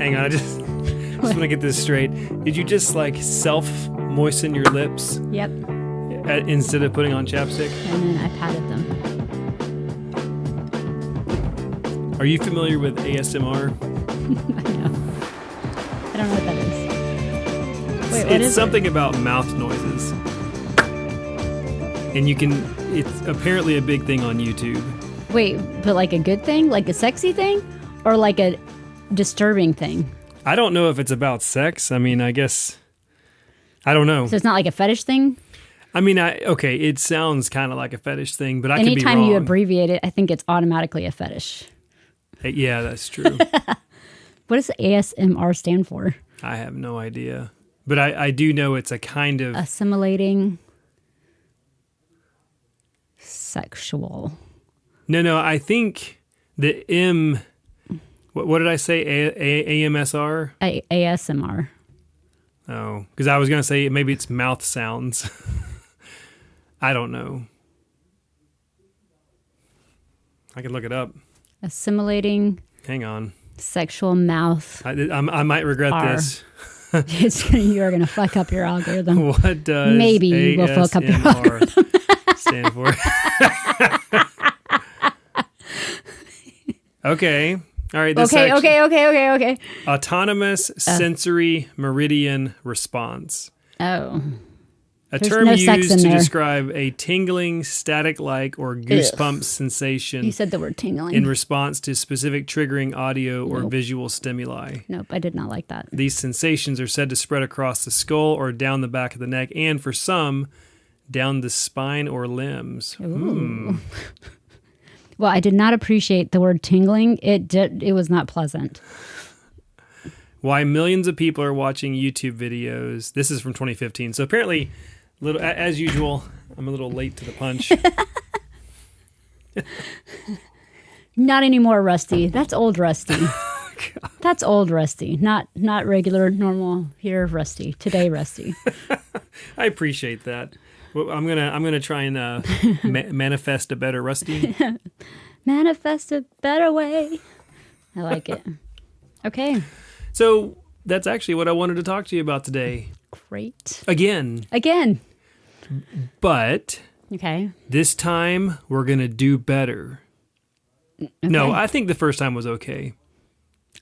Hang on, I just want to get this straight. Did you just like self-moisten your lips? Yep. Instead of putting on chapstick? And then I patted them. Are you familiar with ASMR? I know. I don't know what that is. Wait, what it's is something it? about mouth noises. And it's apparently a big thing on YouTube. Wait, but like a good thing? Like a sexy thing? Or like a disturbing thing? I don't know if it's about sex. I mean, I guess, I don't know. So it's not like a fetish thing? I mean, okay, it sounds kind of like a fetish thing, but I could be wrong. Anytime you abbreviate it, I think it's automatically a fetish. Yeah, that's true. What does ASMR stand for? I have no idea. But I do know it's a kind of... Assimilating sexual. No, I think the M... What did I say? AMSR? ASMR. Oh, because I was going to say maybe it's mouth sounds. I don't know. I can look it up. Assimilating. Hang on. Sexual mouth. I might regret this. You are going to fuck up your algorithm. What does maybe you will fuck up your ASMR stand for? Okay. All right. This Okay. Autonomous sensory meridian response. Oh. A There's term no sex used in to there. describe a tingling, static-like, or goosebump sensation You said the word tingling. in response to specific triggering audio or Nope. visual stimuli. Nope, I did not like that. These sensations are said to spread across the skull or down the back of the neck, and for some, down the spine or limbs. Ooh. Well, I did not appreciate the word tingling. It was not pleasant. Why millions of people are watching YouTube videos. This is from 2015. So apparently, as usual, I'm a little late to the punch. Not anymore, Rusty. That's old Rusty. That's old Rusty. Not regular, normal here, Rusty. Today, Rusty. I appreciate that. Well, I'm gonna try and manifest a better Rusty. Manifest a better way. I like it. Okay. So that's actually what I wanted to talk to you about today. Great. Again. But Okay. this time we're gonna do better. Okay. No, I think the first time was okay.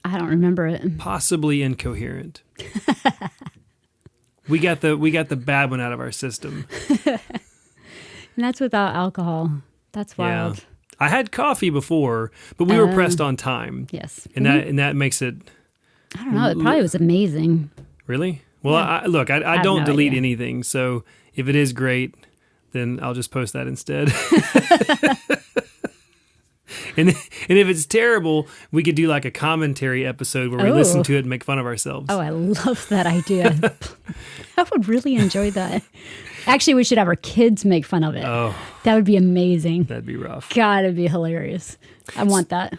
I don't remember it. Possibly incoherent. We got the bad one out of our system. And that's without alcohol. That's wild. Yeah. I had coffee before, but we were pressed on time. Yes. And that makes it... I don't know. It probably was amazing. Really? Well, Yeah. I don't no delete idea. anything, so if it is great, then I'll just post that instead. And if it's terrible, we could do like a commentary episode where we listen to it and make fun of ourselves. Oh, I love that idea. I would really enjoy that. Actually, we should have our kids make fun of it. Oh, That would be amazing. that'd be rough. God, it'd be hilarious. I want that.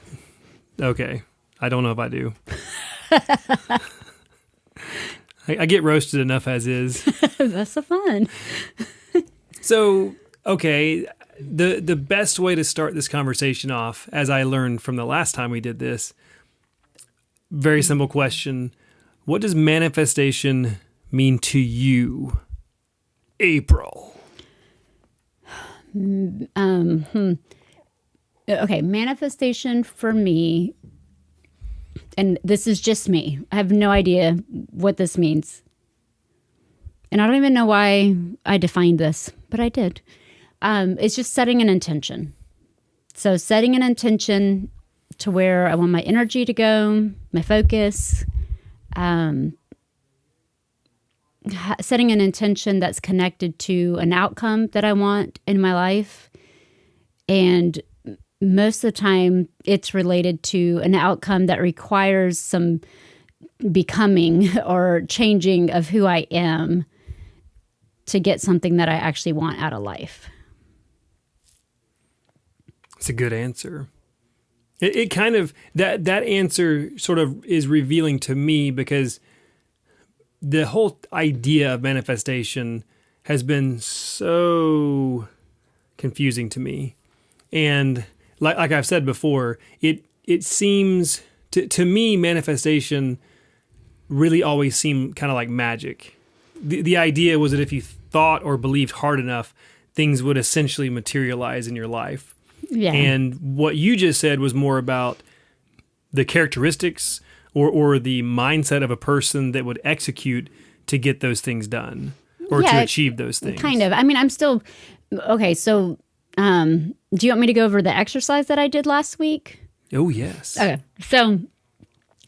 Okay. I don't know if I do. I get roasted enough as is. That's the fun. So, okay, the best way to start this conversation off, as I learned from the last time we did this, very simple question. What does manifestation mean to you, April? Okay, manifestation for me, and this is just me. I have no idea what this means. And I don't even know why I defined this, but I did. It's just setting an intention. So setting an intention to where I want my energy to go, my focus, setting an intention that's connected to an outcome that I want in my life. And most of the time, it's related to an outcome that requires some becoming or changing of who I am to get something that I actually want out of life. It's a good answer. It kind of, that answer sort of is revealing to me because the whole idea of manifestation has been so confusing to me. And like I've said before, it seems to me manifestation really always seemed kind of like magic. The idea was that if you thought or believed hard enough, things would essentially materialize in your life. Yeah. And what you just said was more about the characteristics or the mindset of a person that would execute to get those things done or to achieve those things. Kind of. I mean, I'm still... Okay, so do you want me to go over the exercise that I did last week? Oh, yes. Okay. So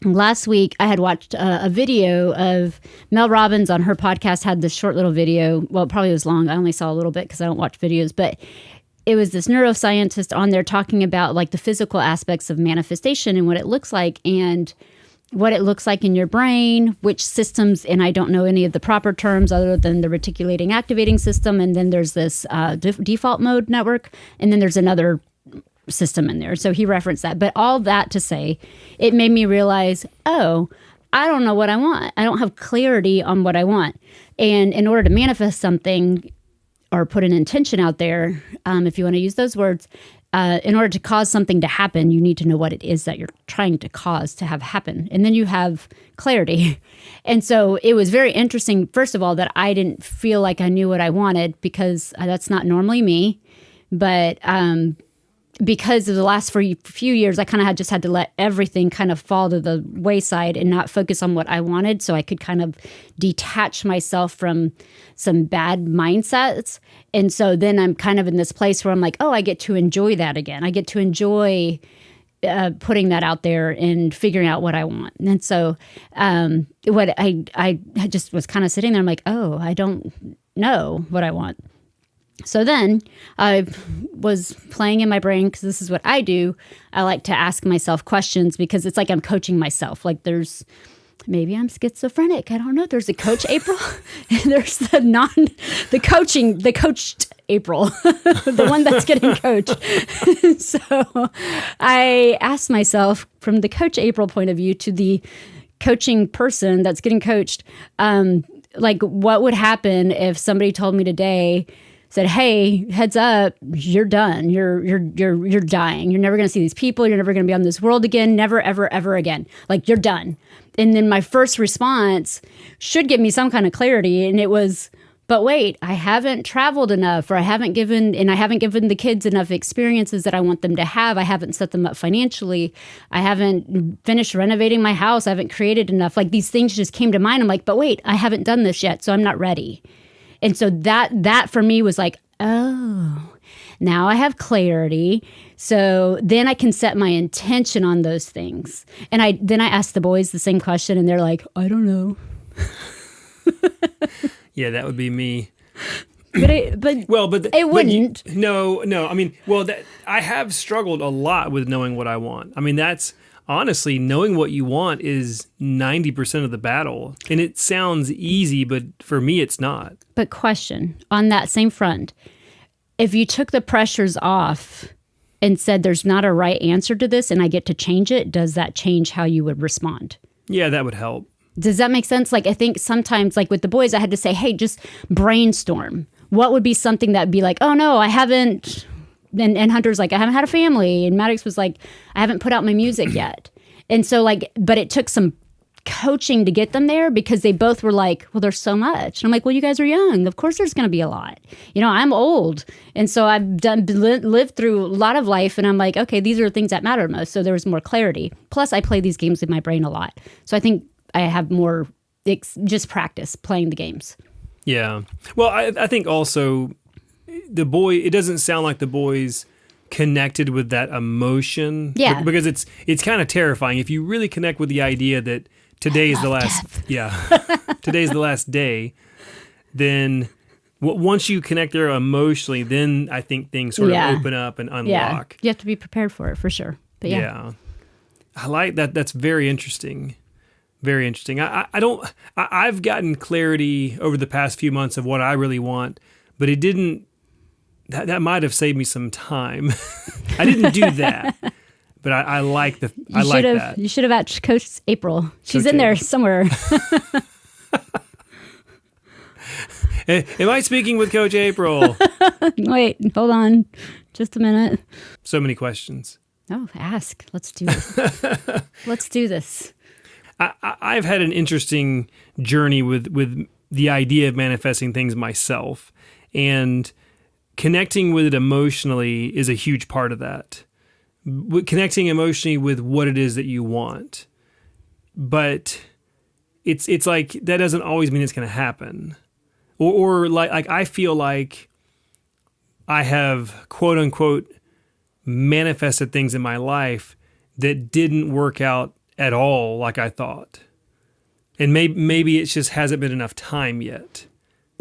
last week I had watched a video of Mel Robbins on her podcast, had this short little video. Well, it probably was long. I only saw a little bit because I don't watch videos, but it was this neuroscientist on there talking about like the physical aspects of manifestation and what it looks like and what it looks like in your brain, which systems, and I don't know any of the proper terms other than the reticulating activating system. And then there's this default mode network. And then there's another system in there. So he referenced that. But all that to say, it made me realize, oh, I don't know what I want. I don't have clarity on what I want. And in order to manifest something or put an intention out there, if you want to use those words, in order to cause something to happen, you need to know what it is that you're trying to cause to have happen. And then you have clarity. And so it was very interesting, first of all, that I didn't feel like I knew what I wanted because that's not normally me. But because of the last few years, I kind of just had to let everything kind of fall to the wayside and not focus on what I wanted. So I could kind of detach myself from some bad mindsets. And so then I'm kind of in this place where I'm like, oh, I get to enjoy that again. I get to enjoy putting that out there and figuring out what I want. And so what I just was kind of sitting there, I'm like, oh, I don't know what I want. So then I was playing in my brain because this is what I do. I like to ask myself questions because it's like I'm coaching myself. Like maybe I'm schizophrenic. I don't know. There's a coach April and there's the coached April, the one that's getting coached. So I asked myself from the coach April point of view to the coaching person that's getting coached, like what would happen if somebody told me today, said, hey, heads up, you're done. You're dying. You're never going to see these people. You're never going to be on this world again. Never, ever, ever again. Like, you're done. And then my first response should give me some kind of clarity. And it was, but wait, I haven't traveled enough, or I haven't given the kids enough experiences that I want them to have. I haven't set them up financially. I haven't finished renovating my house. I haven't created enough. Like, these things just came to mind. I'm like, but wait, I haven't done this yet, so I'm not ready. And so that for me was like, oh, now I have clarity. So then I can set my intention on those things. And then I asked the boys the same question, and they're like, I don't know. Yeah, that would be me. But it wouldn't. No. I mean, I have struggled a lot with knowing what I want. I mean, that's honestly, knowing what you want is 90% of the battle. And it sounds easy, but for me, it's not. But question, on that same front, if you took the pressures off and said there's not a right answer to this and I get to change it, does that change how you would respond? Yeah, that would help. Does that make sense? Like, I think sometimes, like with the boys, I had to say, hey, just brainstorm. What would be something that would be like, oh, no, I haven't... And Hunter's like, I haven't had a family. And Maddox was like, I haven't put out my music yet. And so but it took some coaching to get them there because they both were like, well, there's so much. And I'm like, well, you guys are young. Of course there's going to be a lot. I'm old. And so I've lived through a lot of life. And I'm like, okay, these are the things that matter most. So there was more clarity. Plus I play these games in my brain a lot. So I think I have more just practice playing the games. Yeah. Well, I think also... it doesn't sound like the boys connected with that emotion. Yeah. Because it's kind of terrifying. If you really connect with the idea that today is the last, today's the last day, then once you connect there emotionally, then I think things sort of open up and unlock. Yeah. You have to be prepared for it for sure. But yeah. I like that. That's very interesting. Very interesting. I've gotten clarity over the past few months of what I really want, but it didn't. That might have saved me some time. I didn't do that, but I like that. You should have asked Coach April. She's in there somewhere. Am I speaking with Coach April? Wait, hold on. Just a minute. So many questions. Oh, ask. Let's do it. Let's do this. I've had an interesting journey with the idea of manifesting things myself, and connecting with it emotionally is a huge part of that. Connecting emotionally with what it is that you want, but it's like that doesn't always mean it's going to happen, or like I feel like I have quote unquote manifested things in my life that didn't work out at all like I thought. And maybe it just hasn't been enough time yet.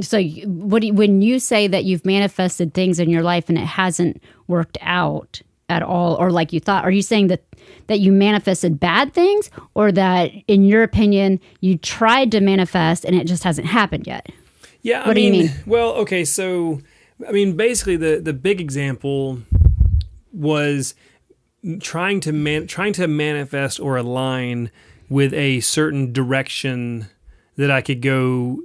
So when you say that you've manifested things in your life and it hasn't worked out at all, or like you thought, are you saying that you manifested bad things, or that in your opinion you tried to manifest and it just hasn't happened yet? Yeah. What do you mean? Well, okay. So, basically the big example was trying to manifest or align with a certain direction that I could go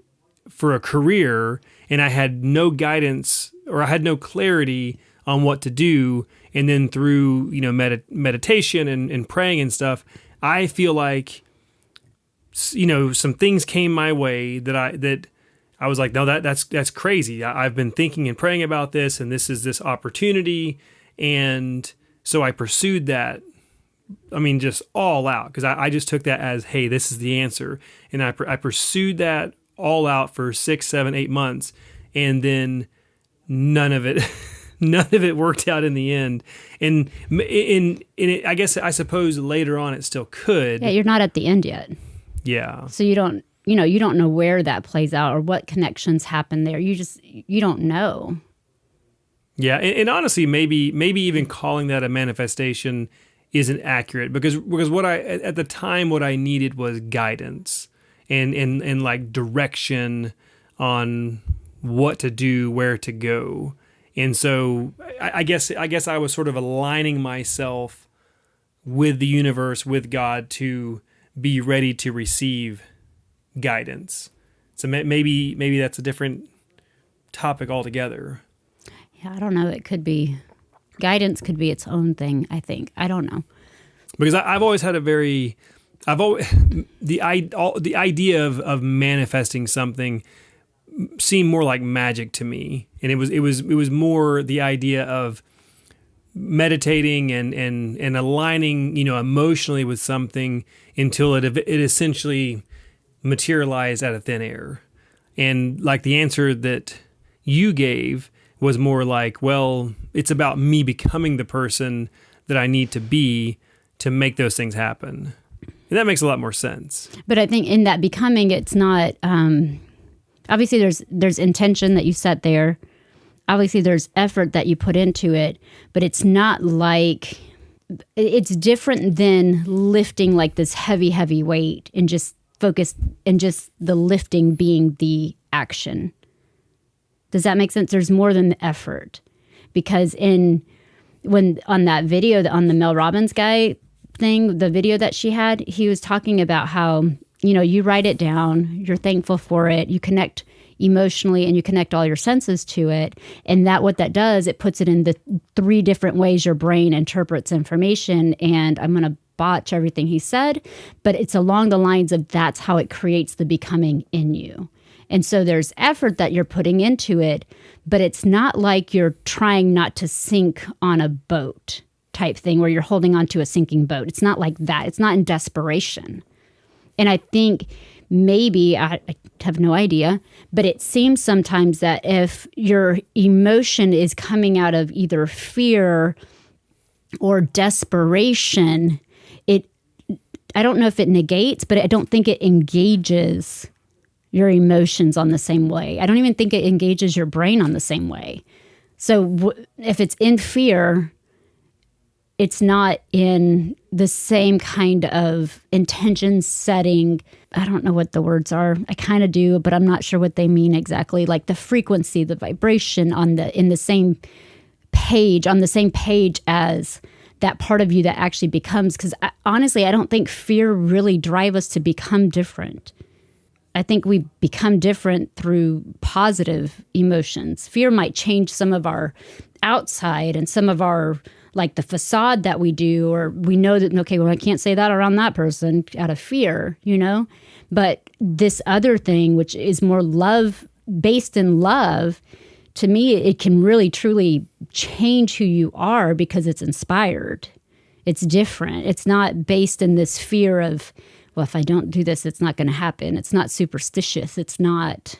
for a career, and I had no guidance or I had no clarity on what to do. And then through meditation and praying and stuff, I feel like some things came my way that I was like, no, that's crazy. I've been thinking and praying about this, and this is this opportunity, and so I pursued that. Just all out, because I just took that as, hey, this is the answer. And I pursued that all out for 6, 7, 8 months. And then none of it worked out in the end. And I suppose later on it still could. Yeah, you're not at the end yet. Yeah. So you don't know where that plays out or what connections happen there. You don't know. Yeah. And honestly, maybe even calling that a manifestation isn't accurate, because what I needed was guidance and like direction on what to do, where to go. And so I guess I was sort of aligning myself with the universe, with God, to be ready to receive guidance. So maybe that's a different topic altogether. Yeah, I don't know. It could be. Guidance could be its own thing, I think. I don't know. Because I've always had the idea of manifesting something seemed more like magic to me. And it was more the idea of meditating and aligning, emotionally with something until it essentially materialized out of thin air. And like the answer that you gave was more like, well, it's about me becoming the person that I need to be to make those things happen. And that makes a lot more sense. But I think in that becoming, it's not, obviously there's intention that you set there. Obviously there's effort that you put into it, but it's not like, it's different than lifting like this heavy, heavy weight and just focus and just the lifting being the action. Does that make sense? There's more than the effort, because when on that video, on the Mel Robbins guy thing, the video that she had, he was talking about how, you write it down, you're thankful for it, you connect emotionally and you connect all your senses to it. And what that does, it puts it in the 3 different ways your brain interprets information. And I'm going to botch everything he said, but it's along the lines of that's how it creates the becoming in you. And so there's effort that you're putting into it, but it's not like you're trying not to sink on a boat type thing where you're holding on to a sinking boat. It's not like that. It's not in desperation. And I think maybe, I have no idea, but it seems sometimes that if your emotion is coming out of either fear or desperation, I don't know if it negates, but I don't think it engages your emotions on the same way. I don't even think it engages your brain on the same way. So if it's in fear, it's not in the same kind of intention setting. I don't know what the words are. I kind of do, but I'm not sure what they mean exactly. Like the frequency, the vibration on the same page as that part of you that actually becomes. Because honestly, I don't think fear really drives us to become different. I think we become different through positive emotions. Fear might change some of our outside and some of our like the facade that we do, or we know that, okay, well, I can't say that around that person out of fear, But this other thing, which is more love, based in love, to me, it can really, truly change who you are because it's inspired. It's different. It's not based in this fear of, well, if I don't do this, it's not going to happen. It's not superstitious. It's not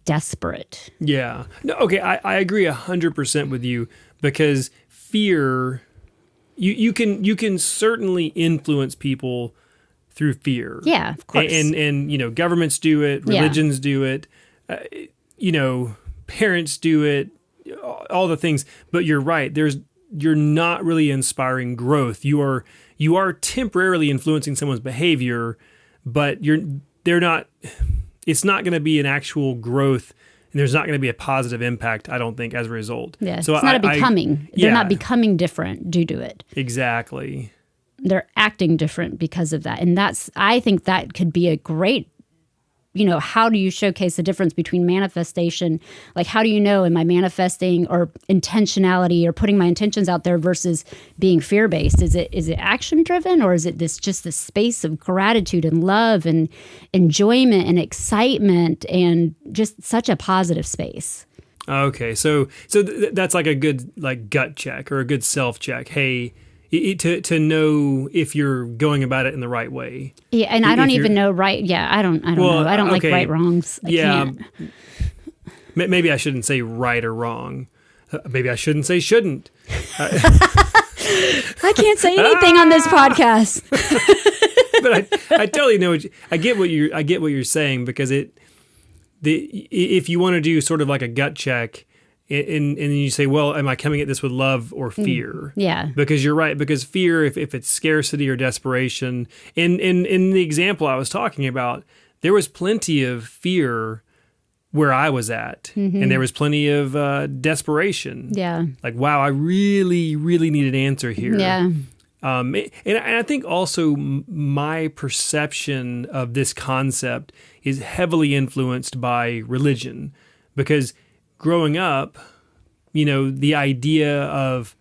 desperate. Yeah. No, okay, I agree 100% with you, because fear, you can certainly influence people through fear. Yeah, of course. And governments do it, religions do it, parents do it, all the things. But you're right. You're not really inspiring growth. You are temporarily influencing someone's behavior, but they're not. It's not going to be an actual growth, and there's not going to be a positive impact, I don't think, as a result. Yeah, so it's not a becoming. They're not becoming different due to it. Exactly. They're acting different because of that. And I think that could be a great, how do you showcase the difference between manifestation? Like, how do you know, am I manifesting or intentionality or putting my intentions out there versus being fear-based? Is it action-driven, or is it just this space of gratitude and love and enjoyment and excitement and just such a positive space? Okay, so that's like a good gut check or a good self-check. Hey, to know if you're going about it in the right way. Yeah, and I don't even know right. Yeah, I don't know. I don't like right wrongs. I can't. Maybe I shouldn't say right or wrong. Maybe I shouldn't say shouldn't. I can't say anything on this podcast. But I totally know. I get what you're saying, because if you want to do sort of like a gut check. And then you say, well, am I coming at this with love or fear? Yeah. Because you're right. Because fear, if it's scarcity or desperation, in the example I was talking about, there was plenty of fear where I was at. Mm-hmm. And there was plenty of desperation. Yeah. Like, wow, I really, really need an answer here. Yeah. And I think also my perception of this concept is heavily influenced by religion, because growing up, the idea of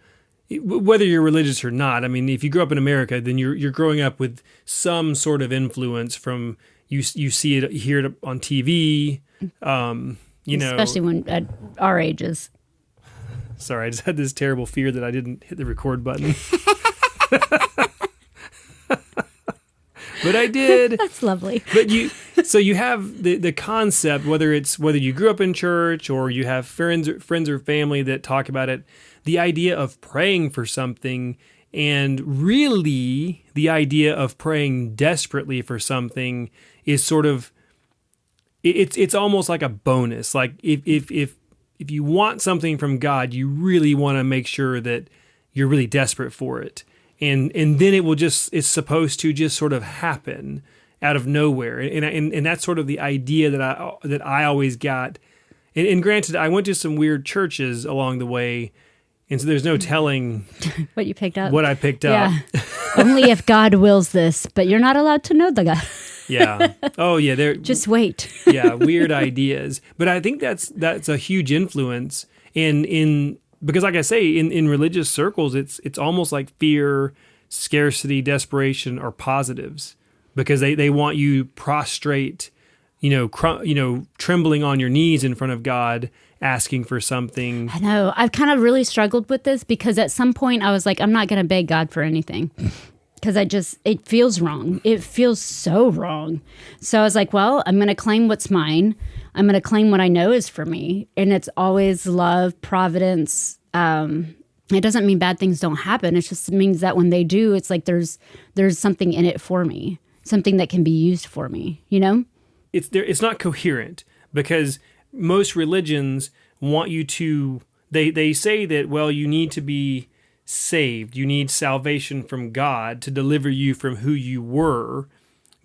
whether you're religious or not, I mean, if you grow up in America, then you're growing up with some sort of influence from you see it, you hear it on TV, especially when at our ages. Sorry, I just had this terrible fear that I didn't hit the record button. But I did. That's lovely. But you have the concept, whether you grew up in church or you have friends or family that talk about it, the idea of praying for something, and really the idea of praying desperately for something is sort of, it's almost like a bonus. Like if you want something from God, you really want to make sure that you're really desperate for it. And then it's supposed to just sort of happen out of nowhere. And that's sort of the idea that I always got. And granted, I went to some weird churches along the way, and so there's no telling what you picked up. What I picked up. Only if God wills this, but you're not allowed to know the God. Yeah. Oh, yeah. They're just wait. Yeah, weird ideas. But I think that's a huge influence because, like I say, in religious circles, it's almost like fear, scarcity, desperation are positives, because they want you prostrate, trembling on your knees in front of God, asking for something. I know. I've kind of really struggled with this, because at some point I was like, I'm not going to beg God for anything, because it feels wrong. It feels so wrong. So I was like, well, I'm going to claim what's mine. I'm going to claim what I know is for me. And it's always love, providence. It doesn't mean bad things don't happen. It just means that when they do, it's like there's something in it for me, something that can be used for me, It's not coherent, because most religions want you to, they say that, well, you need to be saved. You need salvation from God to deliver you from who you were.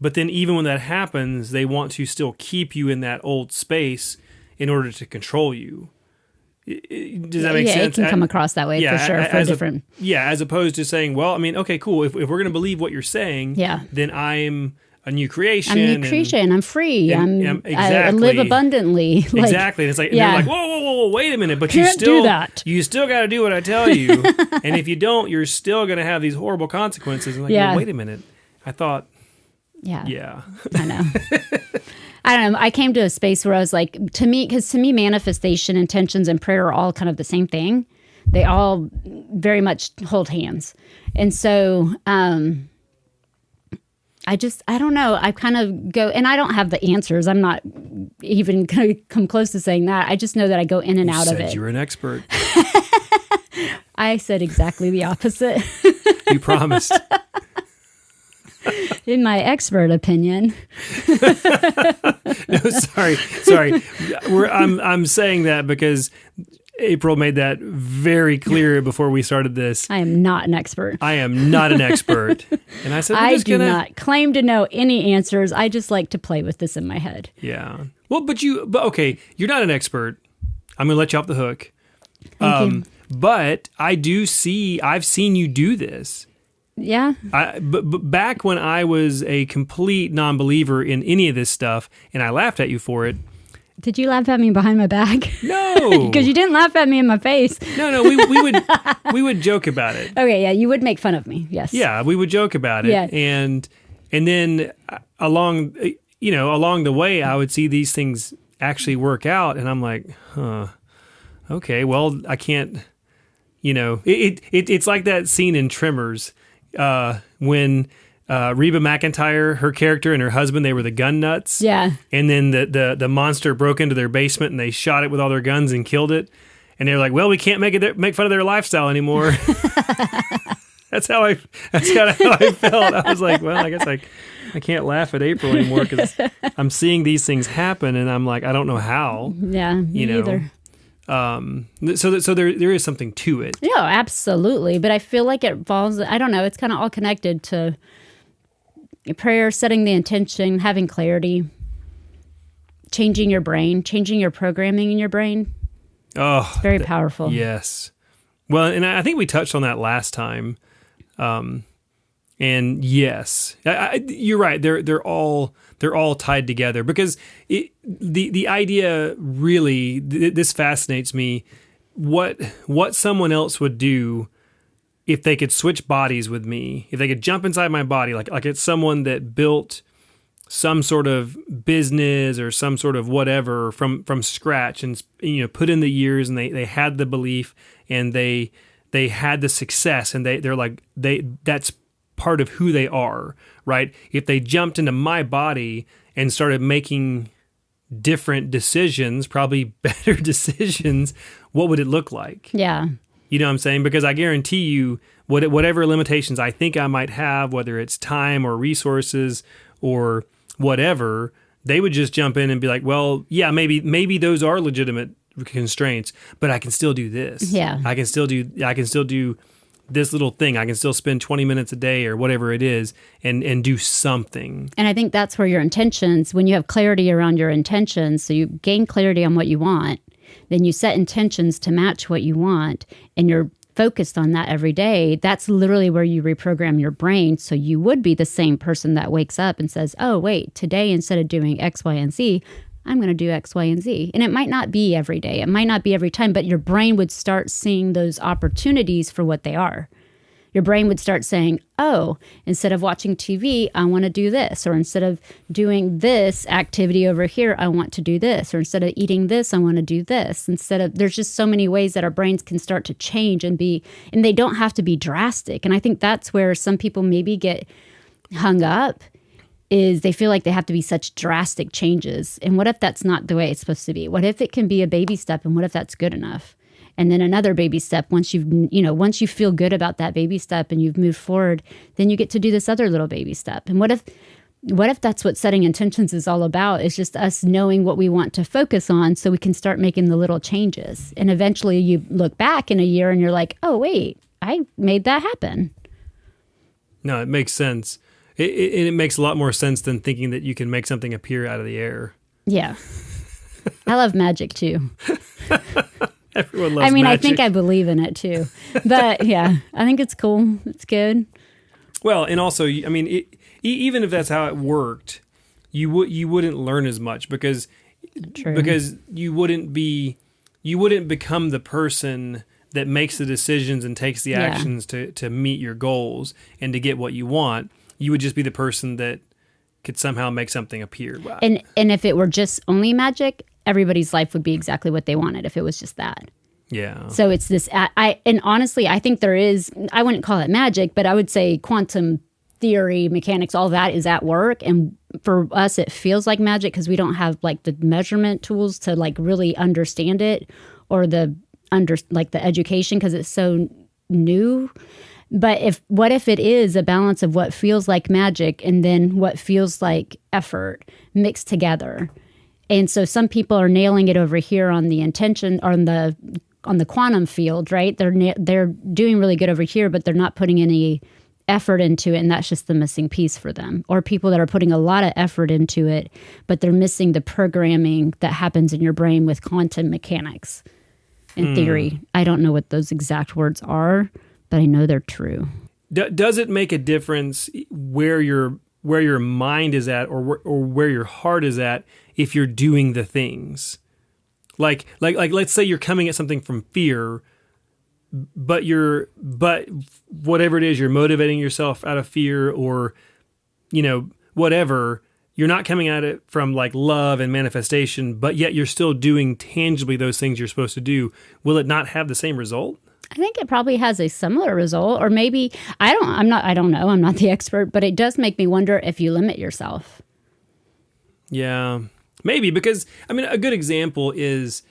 But then even when that happens, they want to still keep you in that old space in order to control you. Does that make sense? Yeah, it can come across that way for sure. As opposed to saying, well, I mean, okay, cool. If we're going to believe what you're saying, then I'm a new creation. I'm a new creation. I'm free. Exactly. I live abundantly. Exactly. And it's like, and they're like, whoa, wait a minute. But you still do that. You still got to do what I tell you. And if you don't, you're still going to have these horrible consequences. And like, well, wait a minute. I thought, yeah. I know. I don't know. I came to a space where I was like, to me, manifestation, intentions, and prayer are all kind of the same thing. They all very much hold hands. And so, I don't know. I kind of go, and I don't have the answers. I'm not even going to come close to saying that. I just know that I go in and out of it. You were an expert. I said exactly the opposite. You promised. In my expert opinion. No, sorry. I'm saying that because April made that very clear before we started this. I am not an expert. I am not an expert. And I said, I do not claim to know any answers. I just like to play with this in my head. Yeah. Well, but okay, you're not an expert. I'm going to let you off the hook. Thank you. But I've seen you do this. Yeah. But back when I was a complete non-believer in any of this stuff, and I laughed at you for it. Did you laugh at me behind my back? No, because you didn't laugh at me in my face. No, we would joke about it. Okay, yeah, you would make fun of me. Yes. Yeah, we would joke about it. Yeah. And then along the way, I would see these things actually work out, and I'm like, okay, well, I can't. It's like that scene in Tremors. When Reba McEntire, her character, and her husband, they were the gun nuts. Yeah. And then the monster broke into their basement and they shot it with all their guns and killed it. And they were like, well, we can't make fun of their lifestyle anymore. That's kind of how I felt. I was like, well, I guess I can't laugh at April anymore because I'm seeing these things happen and I'm like, I don't know how. Yeah, me either. So there is something to it. Yeah, absolutely. But I feel like it falls, I don't know, it's kind of all connected to prayer, setting the intention, having clarity, changing your brain, changing your programming in your brain. Oh, it's very powerful. Yes. Well, and I think we touched on that last time. And yes, you're right. They're all tied together because the idea really, this fascinates me. What someone else would do if they could switch bodies with me, if they could jump inside my body, like it's someone that built some sort of business or some sort of whatever from scratch and put in the years and they had the belief and they had the success and they're like that's part of who they are, right? If they jumped into my body and started making different decisions, probably better decisions, what would it look like? Yeah. You know what I'm saying? Because I guarantee you, whatever limitations I think I might have, whether it's time or resources or whatever, they would just jump in and be like, well, yeah, maybe those are legitimate constraints, but I can still do this. Yeah. I can still do this little thing. I can still spend 20 minutes a day or whatever it is and do something. And I think that's where your intentions, when you have clarity around your intentions, so you gain clarity on what you want, then you set intentions to match what you want, and you're focused on that every day. That's literally where you reprogram your brain. So you would be the same person that wakes up and says, oh, wait, today instead of doing X, Y, and Z, I'm going to do X, Y, and Z. And it might not be every day. It might not be every time, but your brain would start seeing those opportunities for what they are. Your brain would start saying, oh, instead of watching TV, I want to do this. Or instead of doing this activity over here, I want to do this. Or instead of eating this, I want to do this. There's just so many ways that our brains can start to change and they don't have to be drastic. And I think that's where some people maybe get hung up, is they feel like they have to be such drastic changes. And what if that's not the way it's supposed to be? What if it can be a baby step? And what if that's good enough? And then another baby step, once you feel good about that baby step and you've moved forward, then you get to do this other little baby step. And what if that's what setting intentions is all about? It's just us knowing what we want to focus on so we can start making the little changes. And eventually you look back in a year and you're like, oh, wait, I made that happen. No, it makes sense. It makes a lot more sense than thinking that you can make something appear out of the air. Yeah. I love magic too. Everyone loves magic. I think I believe in it too. But yeah, I think it's cool. It's good. Well, and also, I mean, even if that's how it worked, you wouldn't learn as much because you wouldn't become the person that makes the decisions and takes the actions to meet your goals and to get what you want. You would just be the person that could somehow make something appear. And if it were just only magic, everybody's life would be exactly what they wanted if it was just that. Yeah. So it's this, and honestly, I think there is, I wouldn't call it magic, but I would say quantum theory, mechanics, all that is at work. And for us, it feels like magic because we don't have like the measurement tools to like really understand it, or the education because it's so new. But what if it is a balance of what feels like magic and then what feels like effort mixed together? And so some people are nailing it over here on the intention, or on the quantum field, right? They're doing really good over here, but they're not putting any effort into it, and that's just the missing piece for them. Or people that are putting a lot of effort into it, but they're missing the programming that happens in your brain with quantum mechanics. In theory, I don't know what those exact words are, but I know they're true. Does it make a difference where your mind is at, or where your heart is at, if you're doing the things? Like let's say you're coming at something from fear, but whatever it is, you're motivating yourself out of fear, or whatever. You're not coming at it from like love and manifestation, but yet you're still doing tangibly those things you're supposed to do. Will it not have the same result? I think it probably has a similar result, or maybe I don't know. I'm not the expert, but it does make me wonder if you limit yourself. Yeah, maybe, because a good example is,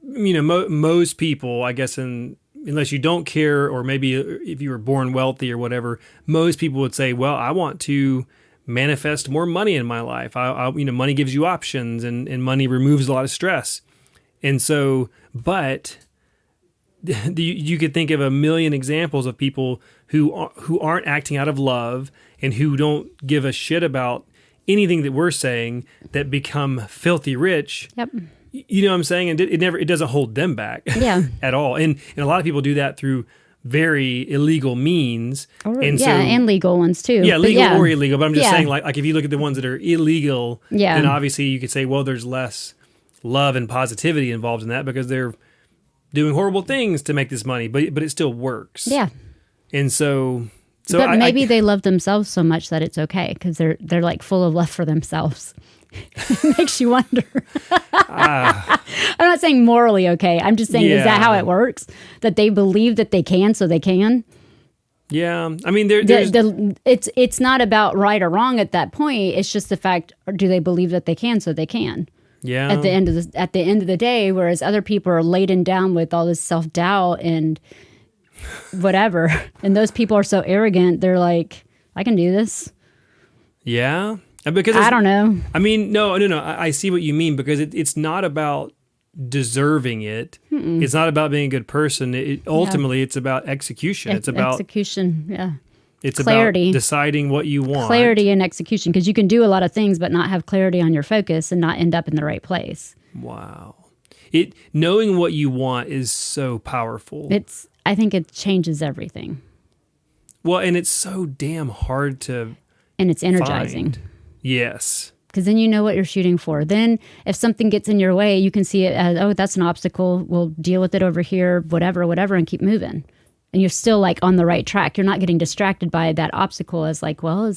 most people, I guess, unless you don't care, or maybe if you were born wealthy or whatever, most people would say, well, I want to manifest more money in my life. Money gives you options, and money removes a lot of stress. And so, but you could think of a million examples of people who aren't acting out of love and who don't give a shit about anything that we're saying, that become filthy rich. Yep. You know what I'm saying? And it doesn't hold them back. Yeah. At all. And a lot of people do that through very illegal means. And legal ones too. Yeah, legal or illegal. But I'm just saying, like if you look at the ones that are illegal, then obviously you could say, well, there's less love and positivity involved in that because they're doing horrible things to make this money, but it still works. Yeah. And so but maybe they love themselves so much that it's okay because they're like full of love for themselves. It makes you wonder. I'm not saying morally okay. I'm just saying, is that how it works? That they believe that they can, so they can? Yeah. It's not about right or wrong at that point. It's just the fact, or do they believe that they can, so they can? Yeah. At the end of the day, whereas other people are laden down with all this self-doubt and whatever, and those people are so arrogant, they're like, I can do this. Yeah. Because I don't know. No. I see what you mean, because it's not about deserving it. Mm-mm. It's not about being a good person. Ultimately, it's about execution. It's about execution. Yeah. It's clarity. About deciding what you want. Clarity and execution, because you can do a lot of things, but not have clarity on your focus and not end up in the right place. Wow. Knowing what you want is so powerful. I think it changes everything. Well, and it's so damn hard to And it's energizing. find. Yes. Because then you know what you're shooting for. Then if something gets in your way, you can see it as, oh, that's an obstacle. We'll deal with it over here, whatever, and keep moving. And you're still like on the right track. You're not getting distracted by that obstacle as like, well,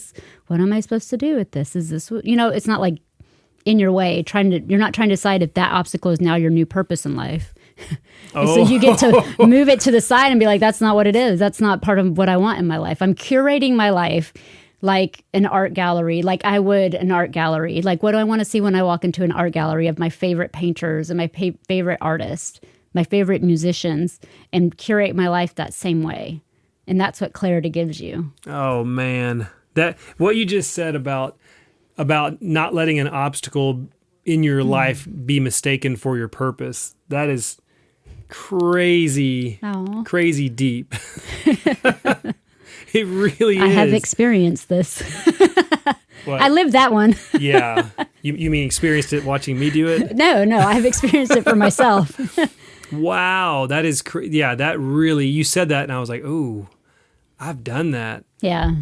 what am I supposed to do with this? Is this, it's not like in your way. You're not trying to decide if that obstacle is now your new purpose in life. So you get to move it to the side and be like, that's not what it is. That's not part of what I want in my life. I'm curating my life like an art gallery, like I would an art gallery. Like, what do I want to see when I walk into an art gallery of my favorite painters and my favorite artists, my favorite musicians, and curate my life that same way. And that's what clarity gives you. Oh, man. What you just said about not letting an obstacle in your life be mistaken for your purpose, that is crazy, crazy deep. It really is. I have experienced this. I lived that one. Yeah. You mean experienced it watching me do it? No, I have experienced it for myself. Wow. That is that really, you said that and I was like, oh, I've done that. Yeah.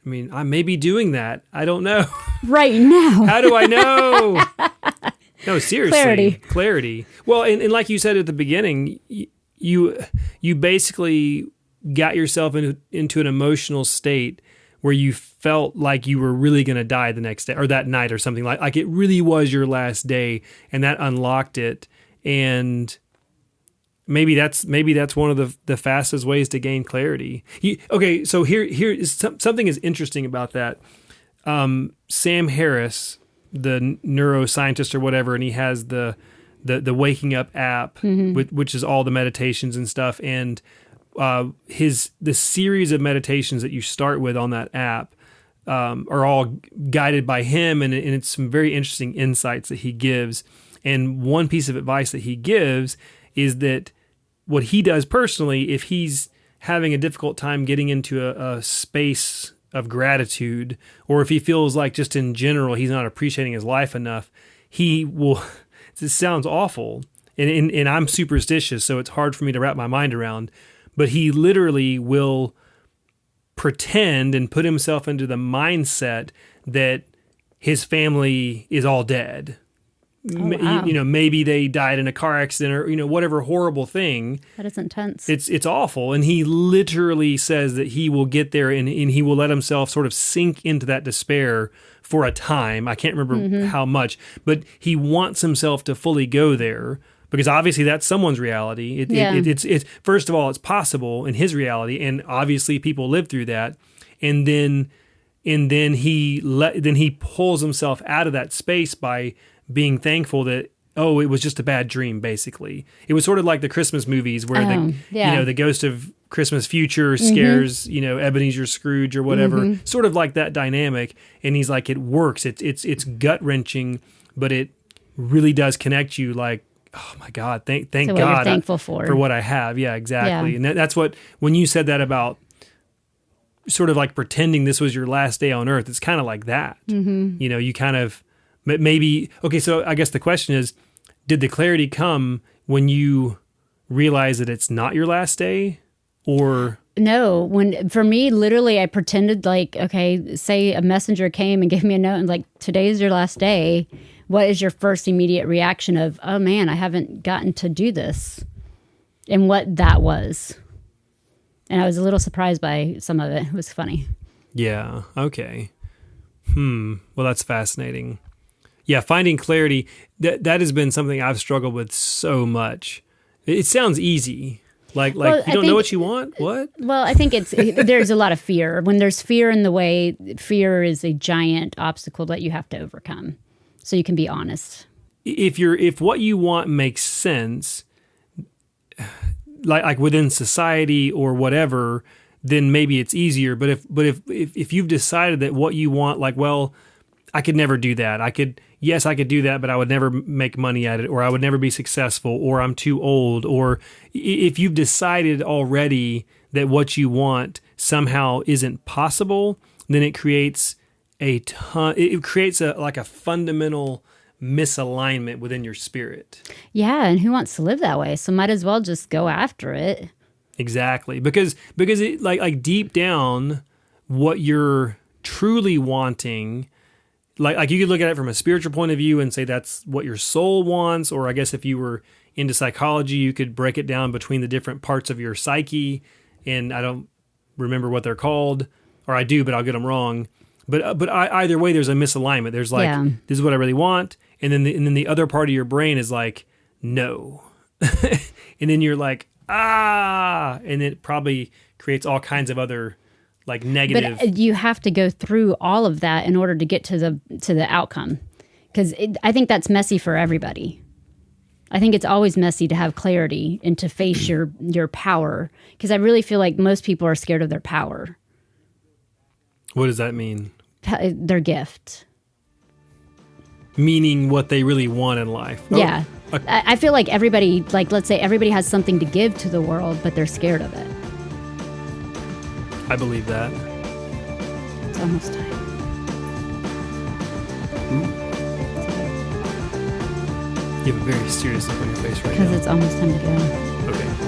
I mean, I may be doing that. I don't know. Right now. How do I know? No, seriously. Clarity. Well, and like you said at the beginning, you basically got yourself into an emotional state where you felt like you were really going to die the next day or that night or something, like it really was your last day, and that unlocked it. And maybe that's one of the fastest ways to gain clarity. Okay, so here is something is interesting about that. Sam Harris, the neuroscientist or whatever, and he has the Waking Up app, which is all the meditations and stuff, and the series of meditations that you start with on that app are all guided by him, and it's some very interesting insights that he gives. And one piece of advice that he gives is that what he does personally, if he's having a difficult time getting into a space of gratitude, or if he feels like just in general he's not appreciating his life enough, he will, this sounds awful, and I'm superstitious, so it's hard for me to wrap my mind around, but he literally will pretend and put himself into the mindset that his family is all dead. Oh, wow. Maybe they died in a car accident or, whatever horrible thing. That is intense. It's awful. And he literally says that he will get there and he will let himself sort of sink into that despair for a time. I can't remember how much, but he wants himself to fully go there because obviously that's someone's reality. It's first of all, it's possible in his reality. And obviously people live through that. And then he pulls himself out of that space by being thankful that, it was just a bad dream, basically. It was sort of like the Christmas movies where the ghost of Christmas Future scares, Ebenezer Scrooge or whatever, sort of like that dynamic. And he's like, it works. It's gut-wrenching, but it really does connect you like, oh my God, thank God you're thankful for what I have. Yeah, exactly. Yeah. And that's what, when you said that about sort of like pretending this was your last day on earth, it's kind of like that. You kind of, maybe, okay, so I guess the question is, did the clarity come when you realize that it's not your last day, or? No, for me, literally, I pretended like, okay, say a messenger came and gave me a note and like, today is your last day. What is your first immediate reaction of, oh man, I haven't gotten to do this, and what that was. And I was a little surprised by some of it. It was funny. Yeah, okay. Well, that's fascinating. Yeah, finding clarity, that has been something I've struggled with so much. It sounds easy. Like you don't know what you want? What? Well, I think there's a lot of fear. When there's fear in the way, fear is a giant obstacle that you have to overcome. So you can be honest. If what you want makes sense, like within society or whatever, then maybe it's easier. But if you've decided that what you want, like, well, I could never do that. I could do that, but I would never make money at it, or I would never be successful, or I'm too old. Or if you've decided already that what you want somehow isn't possible, then it creates a fundamental misalignment within your spirit. Yeah, and who wants to live that way? So might as well just go after it. Exactly, because it, like deep down, what you're truly wanting. Like you could look at it from a spiritual point of view and say that's what your soul wants, or I guess if you were into psychology, you could break it down between the different parts of your psyche, and I don't remember what they're called, or I do, but I'll get them wrong. But either way, there's a misalignment. There's like, this is what I really want, and then the other part of your brain is like, no, and then you're like, and it probably creates all kinds of other like negative. But you have to go through all of that in order to get to the outcome, because I think that's messy for everybody. I think it's always messy to have clarity and to face your power, because I really feel like most people are scared of their power. What does that mean? Their gift. Meaning what they really want in life. Yeah. I feel like everybody, like let's say everybody has something to give to the world, but they're scared of it. I believe that. It's almost time. You have a very serious look on your face right now. Because it's almost time to go. Okay.